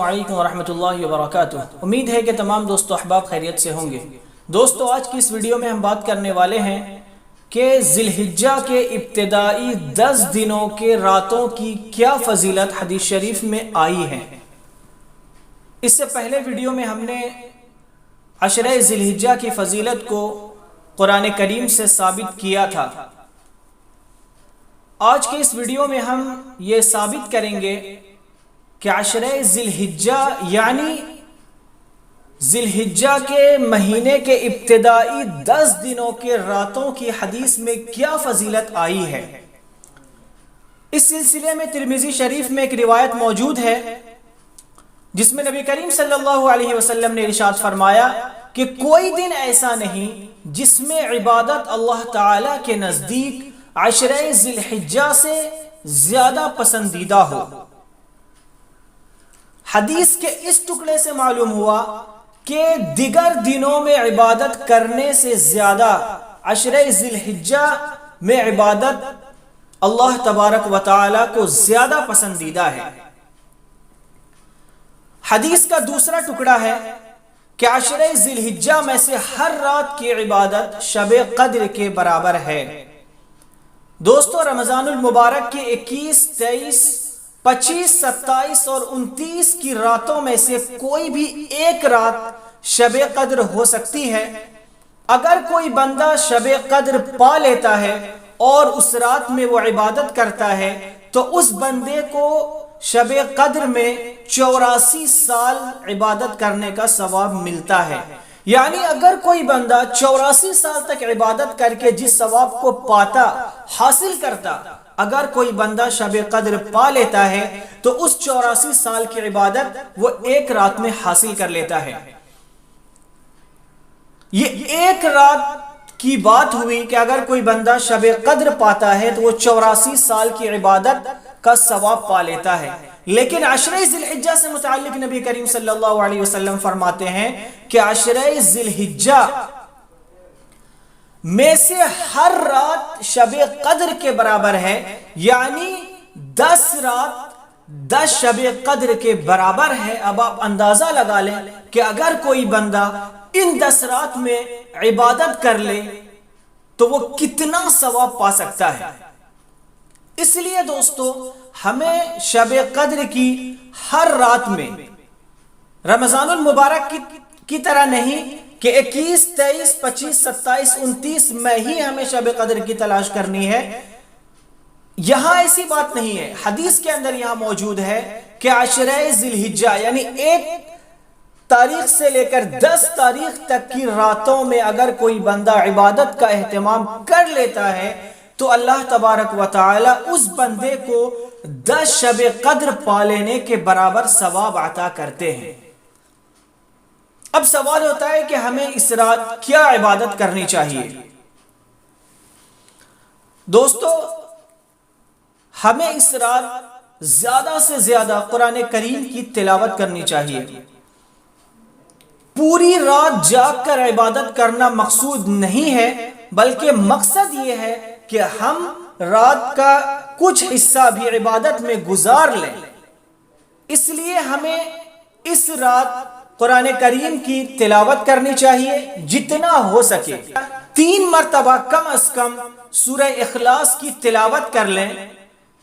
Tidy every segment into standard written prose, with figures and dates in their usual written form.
علیکم ورحمۃ اللہ وبرکاتہ۔ امید ہے کہ تمام دوست و احباب خیریت سے ہوں گے۔ دوستو، آج کی اس ویڈیو میں ہم بات کرنے والے ہیں کہ ذی الحجہ کے ابتدائی 10 دنوں کے راتوں کی کیا فضیلت حدیث شریف میں آئی ہے۔ اس سے پہلے ویڈیو میں ہم نے عشرہ ذی الحجہ کی فضیلت کو قرآن کریم سے ثابت کیا تھا۔ آج کے اس ویڈیو میں ہم یہ ثابت کریں گے کہ عشرہ ذی الحجہ یعنی ذی الحجہ کے مہینے کے ابتدائی 10 دنوں کے راتوں کی حدیث میں کیا فضیلت آئی ہے۔ اس سلسلے میں ترمذی شریف میں ایک روایت موجود ہے جس میں نبی کریم صلی اللہ علیہ وسلم نے ارشاد فرمایا کہ کوئی دن ایسا نہیں جس میں عبادت اللہ تعالی کے نزدیک عشرہ ذی الحجہ سے زیادہ پسندیدہ ہو۔ حدیث کے اس ٹکڑے سے معلوم ہوا کہ دیگر دنوں میں عبادت کرنے سے زیادہ عشرہ ذی الحجہ میں عبادت اللہ تبارک و تعالی کو زیادہ پسندیدہ ہے۔ حدیث کا دوسرا ٹکڑا ہے کہ عشرہ ذی الحجہ میں سے ہر رات کی عبادت شب قدر کے برابر ہے۔ دوستو، رمضان المبارک کے 21، 23، 25، 27 اور 29 کی راتوں میں سے کوئی بھی ایک رات شب قدر ہو سکتی ہے۔ اگر کوئی بندہ شب قدر پا لیتا ہے اور اس رات میں وہ عبادت کرتا ہے تو اس بندے کو شب قدر میں 84 سال عبادت کرنے کا ثواب ملتا ہے۔ یعنی اگر کوئی بندہ 84 سال تک عبادت کر کے جس ثواب کو پاتا، حاصل کرتا، اگر کوئی بندہ شب قدر پا لیتا ہے تو اس 84 سال کی عبادت وہ ایک رات میں حاصل کر لیتا ہے۔ یہ ایک رات کی بات ہوئی کہ اگر کوئی بندہ شب قدر پاتا ہے تو وہ 84 سال کی عبادت کا ثواب پا لیتا ہے۔ لیکن عشرہ ذی الحجہ سے متعلق نبی کریم صلی اللہ علیہ وسلم فرماتے ہیں کہ عشرہ ذی الحجہ میں سے ہر رات شب قدر کے برابر ہے، یعنی 10 رات 10 شب قدر کے برابر ہے۔ اب آپ اندازہ لگا لیں کہ اگر کوئی بندہ ان 10 رات میں عبادت کر لے تو وہ کتنا ثواب پا سکتا ہے۔ اس لیے دوستو، ہمیں شب قدر کی ہر رات میں رمضان المبارک کی طرح نہیں کہ 21، 23، 25، 27، 29 میں ہی ہمیں شب قدر کی تلاش کرنی ہے۔ یہاں ایسی بات نہیں ہے۔ حدیث کے اندر یہاں موجود ہے کہ عشرہ ذی الحجہ یعنی 1 تاریخ سے لے کر 10 تاریخ تک کی راتوں میں اگر کوئی بندہ عبادت کا اہتمام کر لیتا ہے تو اللہ تبارک و تعالی اس بندے کو 10 شب قدر پا لینے کے برابر ثواب عطا کرتے ہیں۔ اب سوال ہوتا ہے کہ ہمیں اس رات کیا عبادت کرنی چاہیے؟ دوستو، ہمیں اس رات زیادہ سے زیادہ قرآن کریم کی تلاوت کرنی چاہیے۔ پوری رات جاگ کر عبادت کرنا مقصود نہیں ہے، بلکہ مقصد یہ ہے کہ ہم رات کا کچھ حصہ بھی عبادت میں گزار لیں۔ اس لیے ہمیں اس رات قرآن کریم کی تلاوت کرنی چاہیے جتنا ہو سکے۔ 3 مرتبہ کم از کم سورہ اخلاص کی تلاوت کر لیں،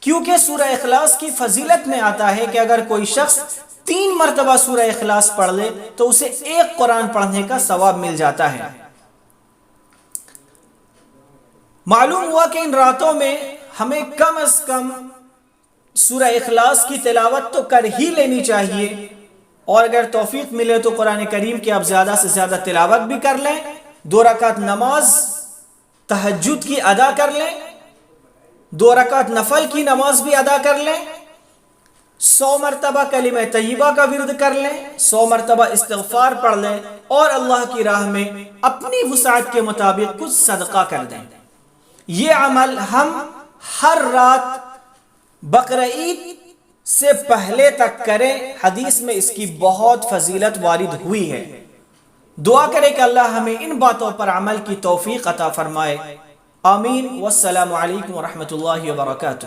کیونکہ سورہ اخلاص کی فضیلت میں آتا ہے کہ اگر کوئی شخص 3 مرتبہ سورہ اخلاص پڑھ لے تو اسے 1 قرآن پڑھنے کا ثواب مل جاتا ہے۔ معلوم ہوا کہ ان راتوں میں ہمیں کم از کم سورہ اخلاص کی تلاوت تو کر ہی لینی چاہیے، اور اگر توفیق ملے تو قرآن کریم کی آپ زیادہ سے زیادہ تلاوت بھی کر لیں، 2 رکعت نماز تہجد کی ادا کر لیں، 2 رکعت نفل کی نماز بھی ادا کر لیں، 100 مرتبہ کلمہ طیبہ کا ورد کر لیں، 100 مرتبہ استغفار پڑھ لیں، اور اللہ کی راہ میں اپنی وسعت کے مطابق کچھ صدقہ کر دیں۔ یہ عمل ہم ہر رات بقرہ عید سے پہلے تک کریں۔ حدیث میں اس کی بہت فضیلت وارد ہوئی ہے۔ دعا کریں کہ اللہ ہمیں ان باتوں پر عمل کی توفیق عطا فرمائے۔ آمین۔ والسلام علیکم ورحمۃ اللہ وبرکاتہ۔